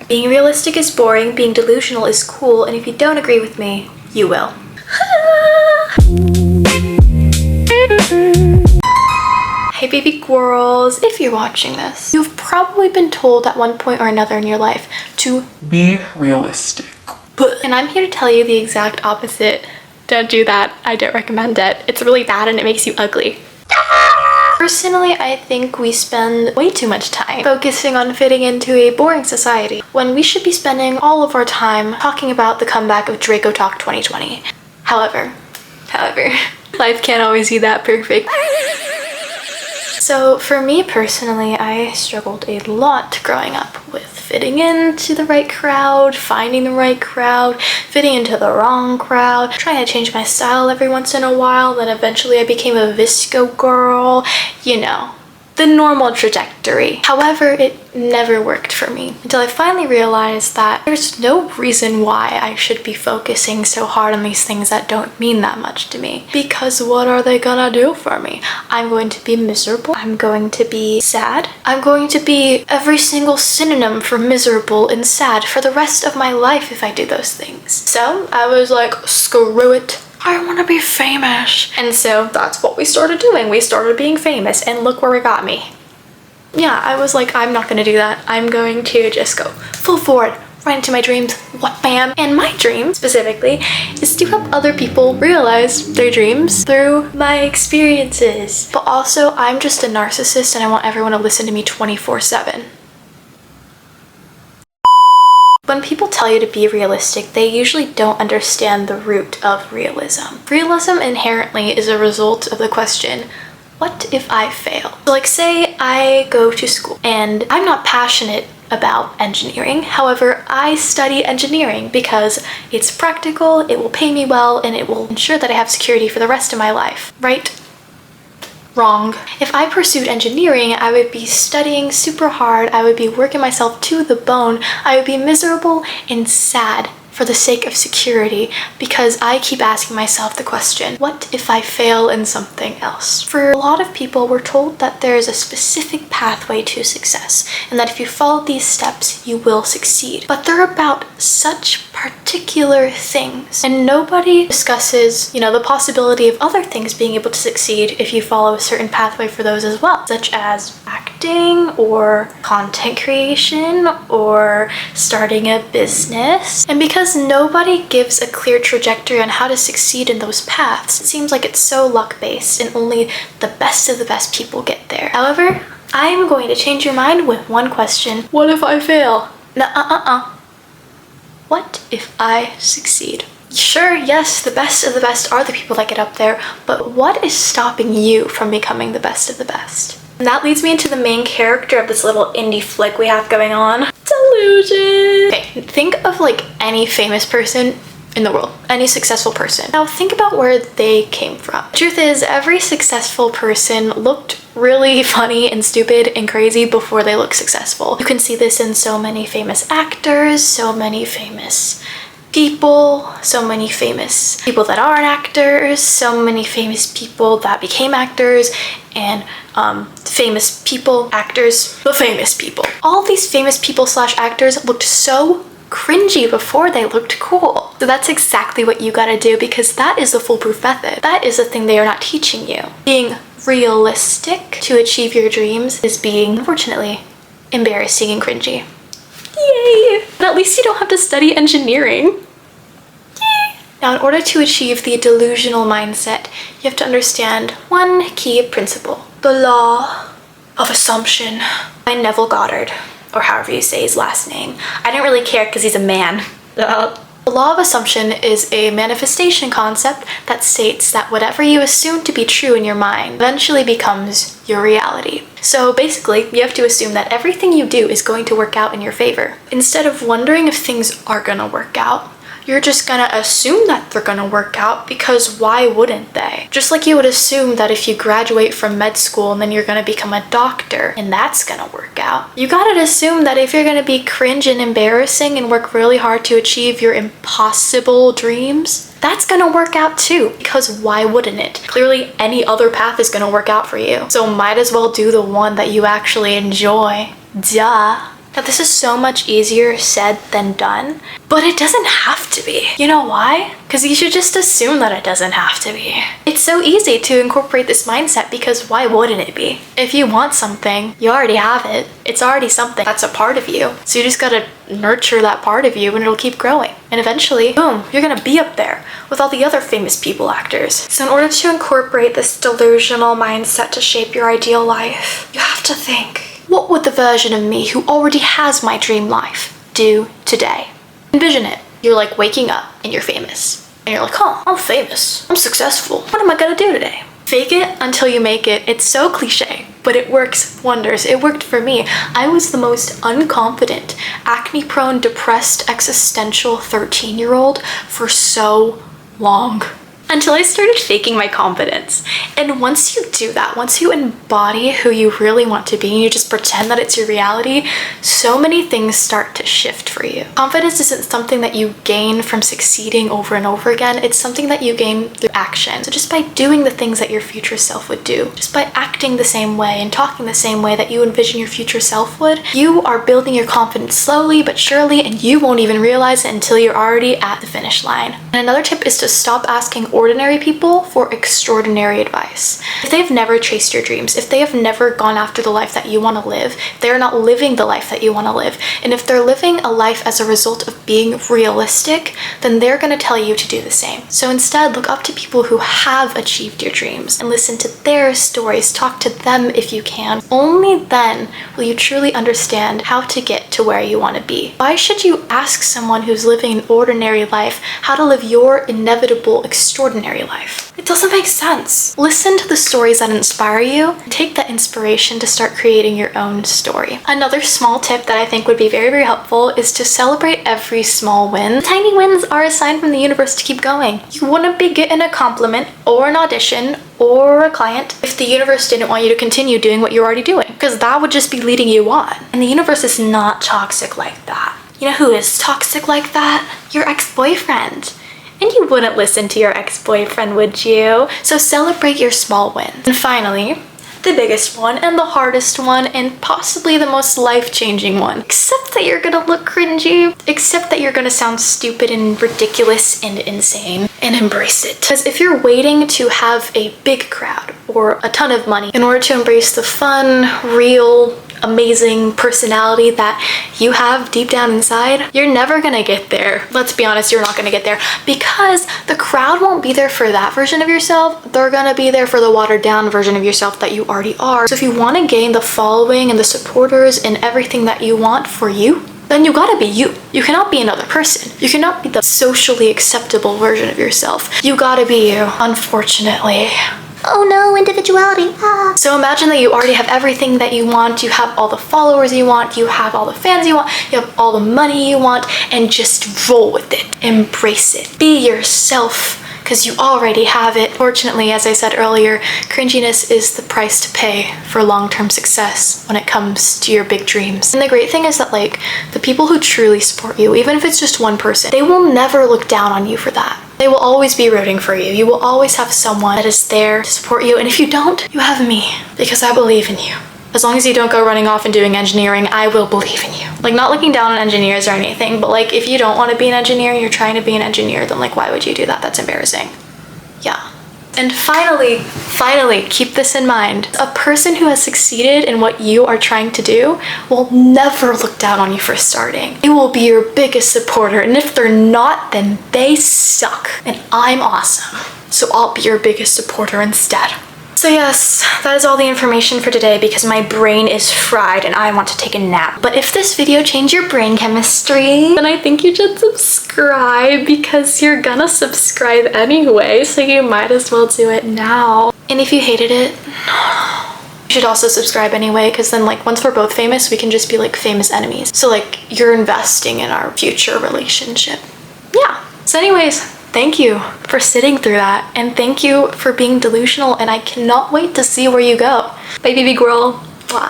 Being realistic is boring, being delusional is cool, and if you don't agree with me, you will. Hey baby squirrels, if you're watching this, you've probably been told at one point or another in your life to be realistic. And I'm here to tell you the exact opposite. Don't do that. I don't recommend it. It's really bad and it makes you ugly. Personally, I think we spend way too much time focusing on fitting into a boring society when we should be spending all of our time talking about the comeback of Draco Talk 2020. However, life can't always be that perfect. So for me personally, I struggled a lot growing up with fitting into the right crowd, finding the right crowd, fitting into the wrong crowd, trying to change my style every once in a while, then eventually I became a visco girl, you know, the normal trajectory. However, it never worked for me until I finally realized that there's no reason why I should be focusing so hard on these things that don't mean that much to me. Because what are they gonna do for me? I'm going to be miserable. I'm going to be sad. I'm going to be every single synonym for miserable and sad for the rest of my life if I do those things. So I was like, screw it. I want to be famous. And so that's what we started doing. We started being famous and look where it got me. Yeah, I was like, I'm not going to do that. I'm going to just go full forward, right into my dreams. What bam? And my dream specifically is to help other people realize their dreams through my experiences. But also, I'm just a narcissist and I want everyone to listen to me 24/7. When people tell you to be realistic, they usually don't understand the root of realism. Realism inherently is a result of the question, what if I fail? So like say I go to school and I'm not passionate about engineering. However, I study engineering because it's practical, it will pay me well, and it will ensure that I have security for the rest of my life, right? Wrong. If I pursued engineering, I would be studying super hard, I would be working myself to the bone, I would be miserable and sad for the sake of security because I keep asking myself the question, what if I fail in something else? For a lot of people, we're told that there is a specific pathway to success and that if you follow these steps, you will succeed. But they're about such particular things and nobody discusses, you know, the possibility of other things being able to succeed if you follow a certain pathway for those as well, such as acting or content creation or starting a business. And because nobody gives a clear trajectory on how to succeed in those paths, it seems like it's so luck-based and only the best of the best people get there. However, I am going to change your mind with one question. What if I fail? What if I succeed? Sure, yes, the best of the best are the people that get up there, but what is stopping you from becoming the best of the best? And that leads me into the main character of this little indie flick we have going on. Delusions! Okay, think of like any famous person in the world, any successful person. Now think about where they came from. Truth is, every successful person looked really funny and stupid and crazy before they looked successful. You can see this in so many famous actors, so many famous people, so many famous people that aren't actors, so many famous people that became actors, and famous people, actors, the famous people. All these famous people slash actors looked so cringy before they looked cool. So that's exactly what you gotta do because that is the foolproof method. That is the thing they are not teaching you. Being realistic to achieve your dreams is being, unfortunately, embarrassing and cringy. Yay! But at least you don't have to study engineering. Yay! Now, in order to achieve the delusional mindset, you have to understand one key principle. The law of assumption by Neville Goddard, or however you say his last name. I didn't really care because he's a man. The law of assumption is a manifestation concept that states that whatever you assume to be true in your mind eventually becomes your reality. So basically, you have to assume that everything you do is going to work out in your favor. Instead of wondering if things are gonna work out, you're just gonna assume that they're gonna work out because why wouldn't they? Just like you would assume that if you graduate from med school and then you're gonna become a doctor and that's gonna work out. You gotta assume that if you're gonna be cringe and embarrassing and work really hard to achieve your impossible dreams, that's gonna work out too, because why wouldn't it? Clearly any other path is gonna work out for you. So might as well do the one that you actually enjoy. Duh. that this is so much easier said than done, but it doesn't have to be. You know why? Because you should just assume that it doesn't have to be. It's so easy to incorporate this mindset because why wouldn't it be? If you want something, you already have it. It's already something that's a part of you. So you just gotta nurture that part of you and it'll keep growing. And eventually, boom, you're gonna be up there with all the other famous people actors. So in order to incorporate this delusional mindset to shape your ideal life, you have to think, what would the version of me who already has my dream life do today? Envision it. You're like waking up and you're famous. And you're like, oh, I'm famous. I'm successful. What am I gonna do today? Fake it until you make it. It's so cliche, but it works wonders. It worked for me. I was the most unconfident, acne-prone, depressed, existential 13-year-old for so long. Until I started faking my confidence. And once you do that, once you embody who you really want to be and you just pretend that it's your reality, so many things start to shift for you. Confidence isn't something that you gain from succeeding over and over again. It's something that you gain through action. So just by doing the things that your future self would do, just by acting the same way and talking the same way that you envision your future self would, you are building your confidence slowly but surely, and you won't even realize it until you're already at the finish line. And another tip is to stop asking ordinary people for extraordinary advice. If they've never chased your dreams, if they have never gone after the life that you want to live, they're not living the life that you want to live, and if they're living a life as a result of being realistic, then they're going to tell you to do the same. So instead, look up to people who have achieved your dreams and listen to their stories. Talk to them if you can. Only then will you truly understand how to get to where you want to be. Why should you ask someone who's living an ordinary life how to live your inevitable extraordinary life? It doesn't make sense. Listen to the stories that inspire you. Take that inspiration to start creating your own story. Another small tip that I think would be very, very helpful is to celebrate every small win. Tiny wins are a sign from the universe to keep going. You wouldn't be getting a compliment or an audition or a client if the universe didn't want you to continue doing what you're already doing, because that would just be leading you on. And the universe is not toxic like that. You know who is toxic like that? Your ex-boyfriend. And you wouldn't listen to your ex-boyfriend, would you? So celebrate your small wins. And finally, the biggest one and the hardest one and possibly the most life-changing one. Accept that you're gonna look cringy. Accept that you're gonna sound stupid and ridiculous and insane, and embrace it. Because if you're waiting to have a big crowd or a ton of money in order to embrace the fun, real, amazing personality that you have deep down inside, you're never gonna get there. Let's be honest, you're not gonna get there, because the crowd won't be there for that version of yourself. They're gonna be there for the watered down version of yourself that you already are. So if you want to gain the following and the supporters and everything that you want for you, then you gotta be you. You cannot be another person. You cannot be the socially acceptable version of yourself. You gotta be you, unfortunately. Oh no, individuality. Ah. So imagine that you already have everything that you want. You have all the followers you want. You have all the fans you want. You have all the money you want, and just roll with it. Embrace it. Be yourself, because you already have it. Fortunately, as I said earlier, cringiness is the price to pay for long-term success when it comes to your big dreams. And the great thing is that, like, the people who truly support you, even if it's just one person, they will never look down on you for that. They will always be rooting for you. You will always have someone that is there to support you. And if you don't, you have me, because I believe in you. As long as you don't go running off and doing engineering, I will believe in you. Like, not looking down on engineers or anything, but like, if you don't want to be an engineer, you're trying to be an engineer, then like, why would you do that? That's embarrassing. Yeah. And finally, keep this in mind. A person who has succeeded in what you are trying to do will never look down on you for starting. They will be your biggest supporter, and if they're not, then they suck. And I'm awesome, so I'll be your biggest supporter instead. So yes, that is all the information for today because my brain is fried and I want to take a nap. But if this video changed your brain chemistry, then I think you should subscribe, because you're gonna subscribe anyway, so you might as well do it now. And if you hated it, you should also subscribe anyway, because then like, once we're both famous, we can just be like famous enemies. So like, you're investing in our future relationship. Yeah. So anyways, thank you for sitting through that, and thank you for being delusional, and I cannot wait to see where you go. Bye, baby girl. Mwah.